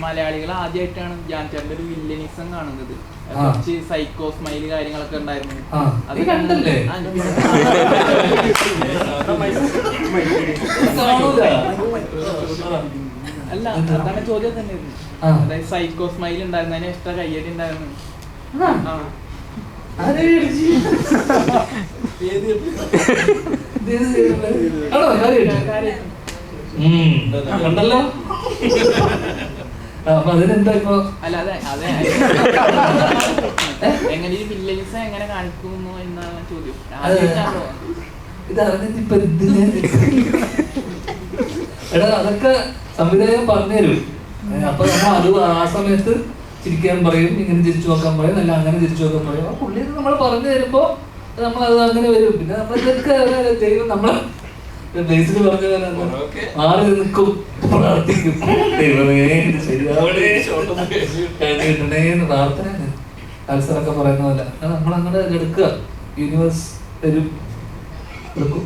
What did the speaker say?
മലയാളികൾ ആദ്യമായിട്ടാണ് ധ്യാൻ ചേട്ടന്റെ ഒരു വില്ലനിസം കാണുന്നത്. കുറച്ച് സൈക്കോ സ്മൈൽ കാര്യങ്ങളൊക്കെ ഉണ്ടായിരുന്നു. അത് കണ്ടല്ലേ? അല്ല, അതാണ് ചോദ്യം തന്നെ. അതായത് സൈക്കോ സ്മൈൽ ഉണ്ടായിരുന്നു, അതിന് എക്സ്ട്രാ കയ്യടി ഉണ്ടായിരുന്നു. ഉണ്ടല്ലോ. അപ്പൊ അതിനെന്താ ഇപ്പൊ? അല്ല അതെ അതെ, എങ്ങനെ ഈ വില്ലേജ് എങ്ങനെ കാണിക്കുന്നു എന്നാണ് ചോദ്യം. ഇത് അറിഞ്ഞിപ്പോ എടാ അതൊക്കെ സംവിധായകൻ പറഞ്ഞുതരും. അപ്പൊ നമ്മൾ അത് ആ സമയത്ത് ചിരിക്കാൻ പറയും, ഇങ്ങനെ ചിരിച്ചു നോക്കാൻ പറയും, അല്ല അങ്ങനെ ചിരിച്ചു നോക്കാൻ പറയും. ആ പുള്ളി നമ്മൾ പറഞ്ഞു തരുമ്പോ നമ്മൾ അത് അങ്ങനെ വരും. പിന്നെ നമ്മൾ ഇതൊക്കെ ദൈവം നമ്മളെ ബേസിൽ പറഞ്ഞ മാറി നിൽക്കും, പ്രാർത്ഥിക്കും, ദൈവമേ ശരിയാവണേന്ന് പ്രാർത്ഥന. അൽസറൊക്കെ പറയുന്ന പോലെ നമ്മൾ അങ്ങനെ എടുക്കുക. യൂണിവേഴ്സ് തരും, എടുക്കും.